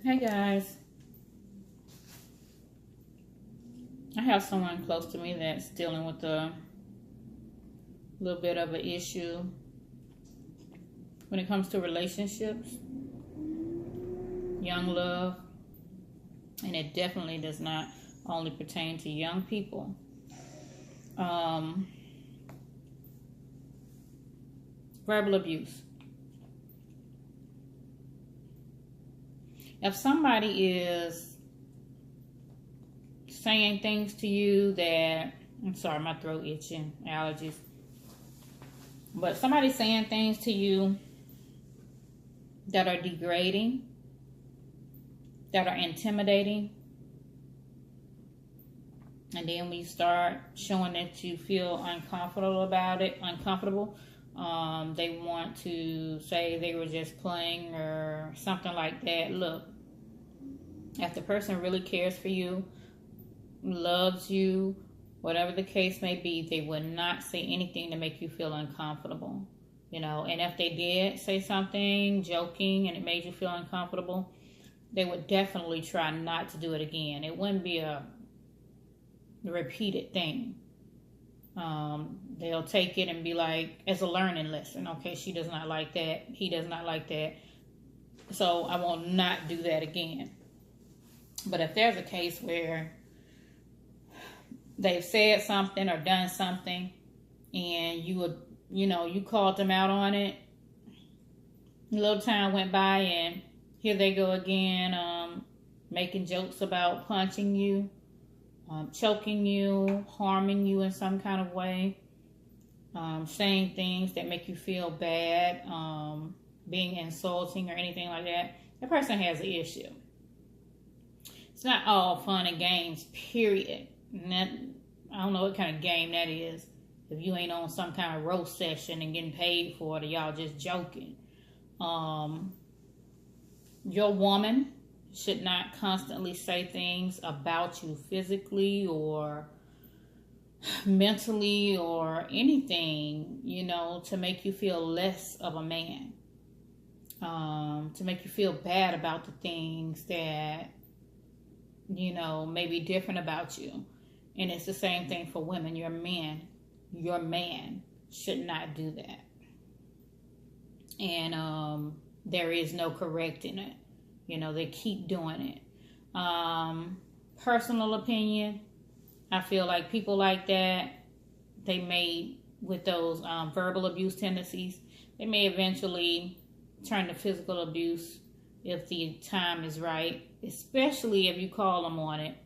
Hey guys, I have someone close to me that's dealing with a little bit of an issue when it comes to relationships, young love, and it definitely does not only pertain to young people. Verbal abuse. If somebody is saying things to you that, I'm sorry, my throat itching, allergies. But somebody saying things to you that are degrading, that are intimidating, and then we start showing that you feel uncomfortable about it, they want to say they were just playing or something like that. Look, if the person really cares for you, loves you, whatever the case may be, they would not say anything to make you feel uncomfortable. And if they did say something joking and it made you feel uncomfortable, they would definitely try not to do it again. It wouldn't be a repeated thing. They'll take it and be like, as a learning lesson. Okay, she does not like that. He does not like that. So I will not do that again. But if there's a case where they've said something or done something and you called them out on it, a little time went by and here they go again, making jokes about punching you, choking you, harming you in some kind of way, saying things that make you feel bad, being insulting or anything like that, that person has an issue. It's not all fun and games, period. And that, I don't know what kind of game that is. If you ain't on some kind of roast session and getting paid for it, or y'all just joking. Your woman should not constantly say things about you physically or mentally or anything, to make you feel less of a man. To make you feel bad about the things that, may be different about you. And it's the same thing for women. Your man should not do that. And there is no correcting it. They keep doing it. Personal opinion, I feel like people like that, they may, with those verbal abuse tendencies, they may eventually turn to physical abuse if the time is right, especially if you call them on it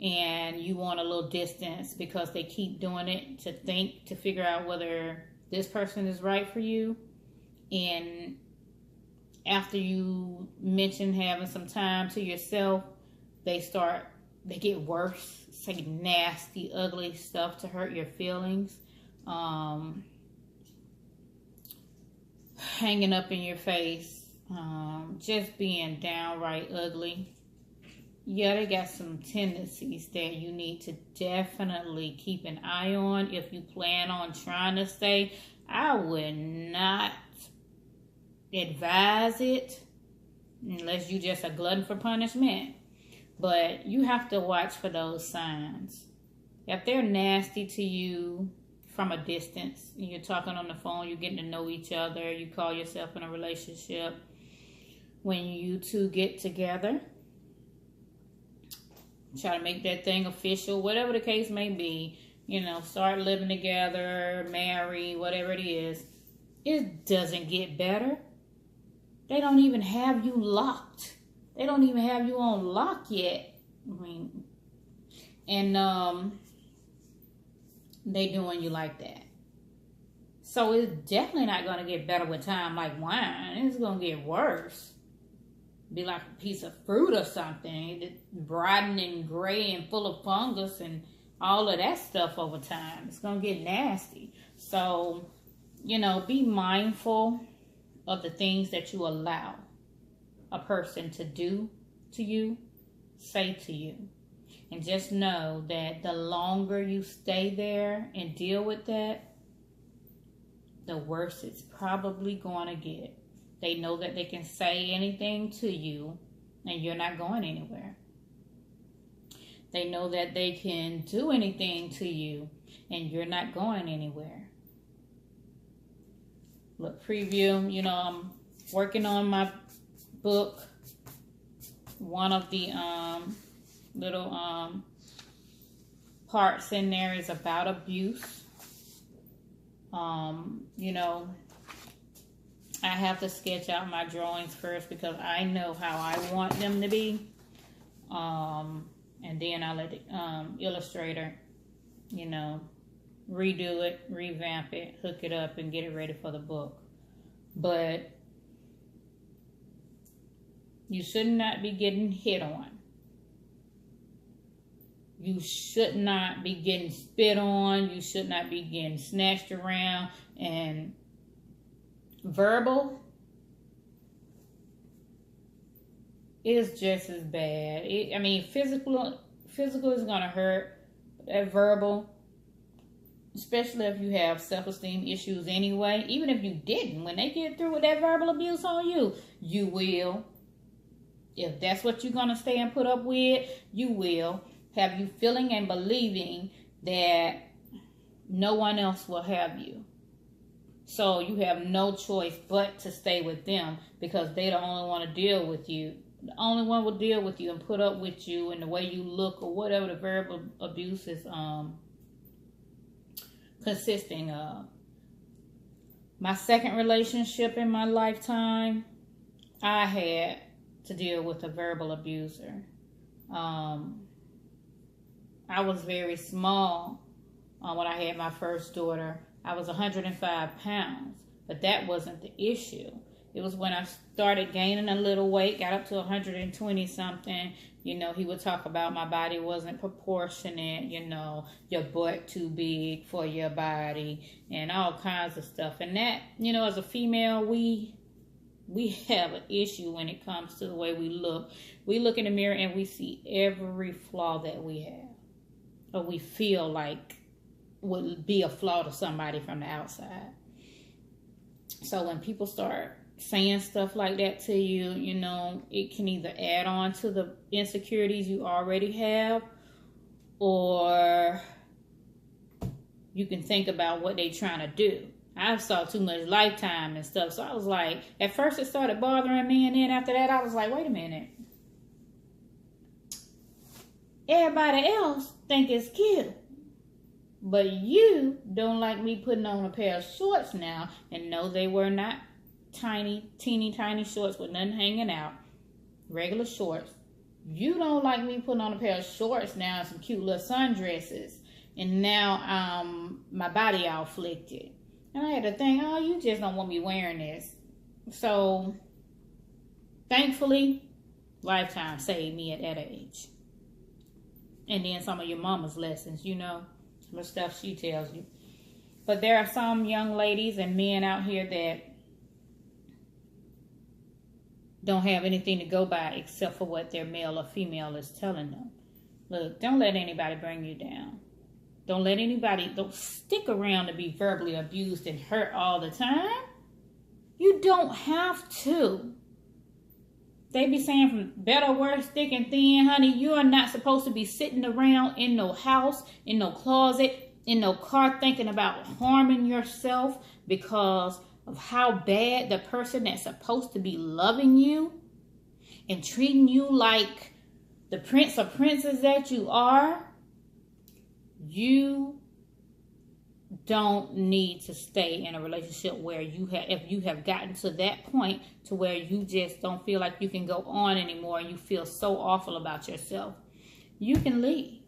and you want a little distance because they keep doing it to figure out whether this person is right for you. And after you mention having some time to yourself, they get worse, say nasty, ugly stuff to hurt your feelings, hanging up in your face, just being downright ugly. Yeah, they got some tendencies that you need to definitely keep an eye on. If you plan on trying to stay, I would not advise it unless you just a glutton for punishment. But you have to watch for those signs. If they're nasty to you from a distance, you're talking on the phone, you're getting to know each other, you call yourself in a relationship, when you two get together, try to make that thing official, whatever the case may be, start living together, marry, whatever it is, it doesn't get better. They don't even have you locked. They don't even have you on lock yet. They doing you like that. So it's definitely not going to get better with time like wine. It's going to get worse. Be like a piece of fruit or something. It's rotten and gray and full of fungus and all of that stuff over time. It's going to get nasty. So, be mindful of the things that you allow a person to do to you, say to you. And just know that the longer you stay there and deal with that, the worse it's probably going to get. They know that they can say anything to you and you're not going anywhere. They know that they can do anything to you, and you're not going anywhere. Look, preview, you know, I'm working on my book. One of the little parts in there is about abuse. You know, I have to sketch out my drawings first because I know how I want them to be. And then I let the illustrator, you know, redo it, revamp it, hook it up, and get it ready for the book. But you should not be getting hit on. You should not be getting spit on. You should not be getting snatched around. And verbal is just as bad. I mean, physical is going to hurt. But that verbal, especially if you have self-esteem issues anyway, even if you didn't, when they get through with that verbal abuse on you, you will. If that's what you're going to stay and put up with, you will. Have you feeling and believing that no one else will have you. So you have no choice but to stay with them because they the only one to deal with you. The only one will deal with you and put up with you and the way you look or whatever the verbal abuse is consisting of. My second relationship in my lifetime, I had to deal with a verbal abuser. I was very small when I had my first daughter. I was 105 pounds, but that wasn't the issue. It was when I started gaining a little weight, got up to 120 something. You know, he would talk about my body wasn't proportionate, you know, your butt too big for your body and all kinds of stuff. And that, you know, as a female, we have an issue when it comes to the way we look. We look in the mirror and we see every flaw that we have, or we feel like would be a flaw to somebody from the outside. So when people start saying stuff like that to you, you know, it can either add on to the insecurities you already have, or you can think about what they're trying to do. I saw too much Lifetime and stuff, so I was like, at first it started bothering me, and then after that I was like, wait a minute. Everybody else think it's cute, but you don't like me putting on a pair of shorts now. And no, they were not teeny tiny shorts with nothing hanging out, regular shorts. You don't like me putting on a pair of shorts now and some cute little sundresses, and now my body all afflicted. And I had to think, oh, you just don't want me wearing this. So thankfully, Lifetime saved me at that age. And then some of your mama's lessons, you know, some of the stuff she tells you. But there are some young ladies and men out here that don't have anything to go by except for what their male or female is telling them. Look, don't let anybody bring you down. Don't stick around to be verbally abused and hurt all the time. You don't have to. They be saying from better, worse, thick and thin, honey, you are not supposed to be sitting around in no house, in no closet, in no car thinking about harming yourself because of how bad the person that's supposed to be loving you and treating you like the prince or princess that you are. You don't need to stay in a relationship where if you have gotten to that point to where you just don't feel like you can go on anymore and you feel so awful about yourself, you can leave.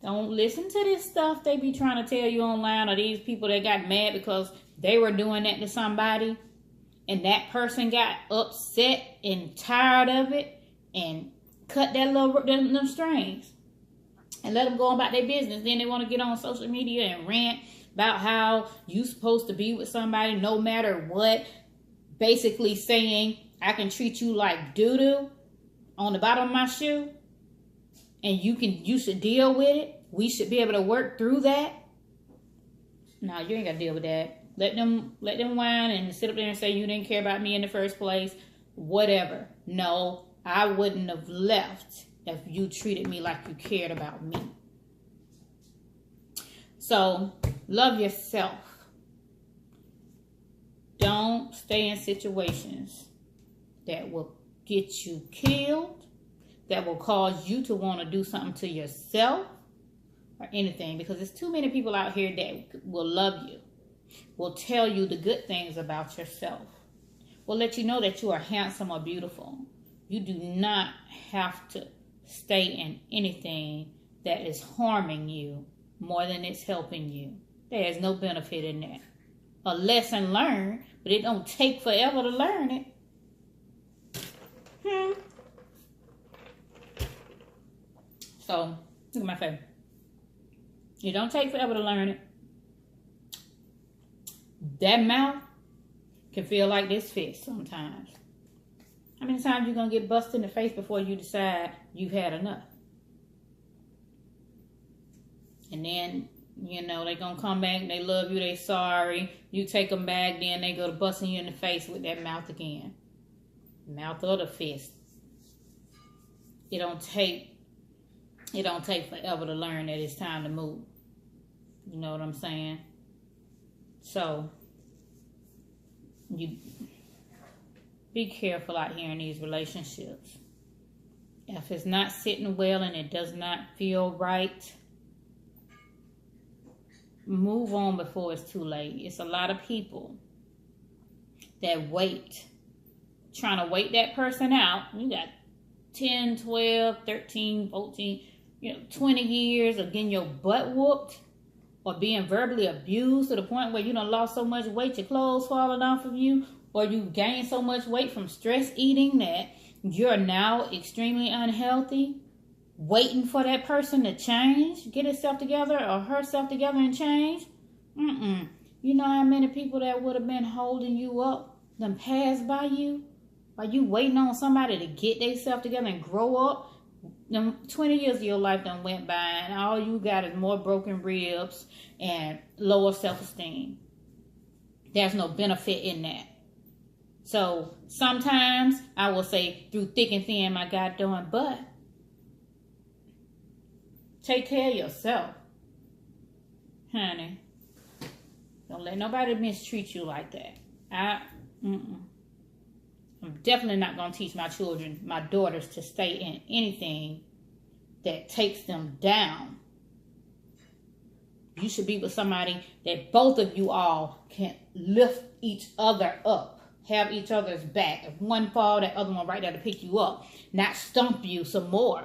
Don't listen to this stuff they be trying to tell you online, or these people that got mad because they were doing that to somebody and that person got upset and tired of it and cut them strings and let them go about their business. Then they want to get on social media and rant about how you supposed to be with somebody no matter what, basically saying, I can treat you like doo-doo on the bottom of my shoe and you should deal with it. We should be able to work through that. No, you ain't got to deal with that. Let them whine and sit up there and say you didn't care about me in the first place. Whatever. No, I wouldn't have left if you treated me like you cared about me. So, love yourself. Don't stay in situations that will get you killed, that will cause you to want to do something to yourself or anything, because there's too many people out here that will love you, will tell you the good things about yourself, will let you know that you are handsome or beautiful. You do not have to stay in anything that is harming you more than it's helping you. There is no benefit in that. A lesson learned, but it don't take forever to learn it. So, look at my face. It don't take forever to learn it. That mouth can feel like this fist sometimes. How many times you going to get busted in the face before you decide you've had enough? And then, you know, they going to come back, they love you, they sorry. You take them back, then they go to busting you in the face with that mouth again. Mouth or the fist. It don't take forever to learn that it's time to move. You know what I'm saying? So, you be careful out here in these relationships. If it's not sitting well and it does not feel right, move on before it's too late. It's a lot of people that wait, trying to wait that person out. You got 10, 12, 13, 14, 20 years of getting your butt whooped or being verbally abused to the point where you done lost so much weight, your clothes falling off of you, or you gained so much weight from stress eating that you're now extremely unhealthy, waiting for that person to change, get himself together or herself together and change. You know how many people that would have been holding you up done passed by you while you waiting on somebody to get themselves together and grow up? 20 years of your life done went by and all you got is more broken ribs and lower self-esteem. There's no benefit in that. So sometimes I will say through thick and thin, my God darn butt, take care of yourself, honey. Don't let nobody mistreat you like that. I'm definitely not going to teach my children, my daughters, to stay in anything that takes them down. You should be with somebody that both of you all can lift each other up, have each other's back. If one fall, that other one right there to pick you up, not stump you some more.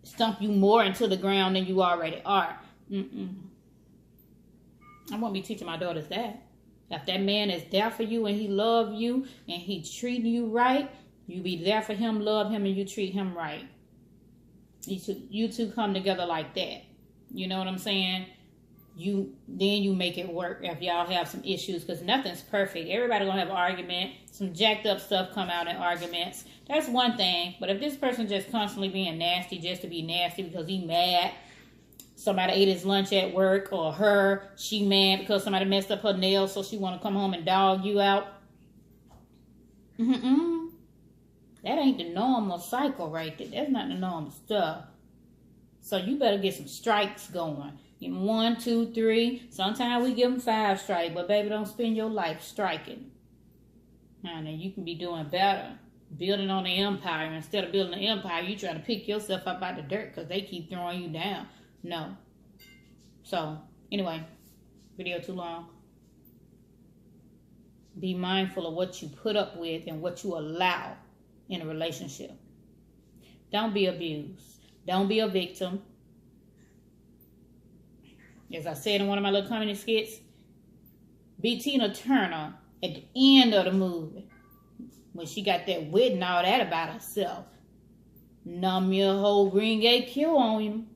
Stump you more into the ground than you already are. I won't be teaching my daughters that. If that man is there for you and he love you and he treating you right, you be there for him, love him, and you treat him right. You two come together like that. You know what I'm saying? Then you make it work if y'all have some issues, because nothing's perfect. Everybody gonna have an argument. Some jacked up stuff come out in arguments. That's one thing. But if this person just constantly being nasty just to be nasty because he mad, somebody ate his lunch at work, or she mad because somebody messed up her nails, so she want to come home and dog you out. That ain't the normal cycle right there. That's not the normal stuff. So you better get some strikes going. Give them 1, 2, 3. Sometimes we give them 5 strikes, but baby, don't spend your life striking. Honey, you can be doing better. Building on the empire. Instead of building the empire, you trying to pick yourself up out the dirt because they keep throwing you down. No. So, anyway, video too long. Be mindful of what you put up with and what you allow in a relationship. Don't be abused. Don't be a victim. As I said in one of my little comedy skits, be Tina Turner at the end of the movie when she got that wit and all that about herself. Numb your whole green gate cure on him.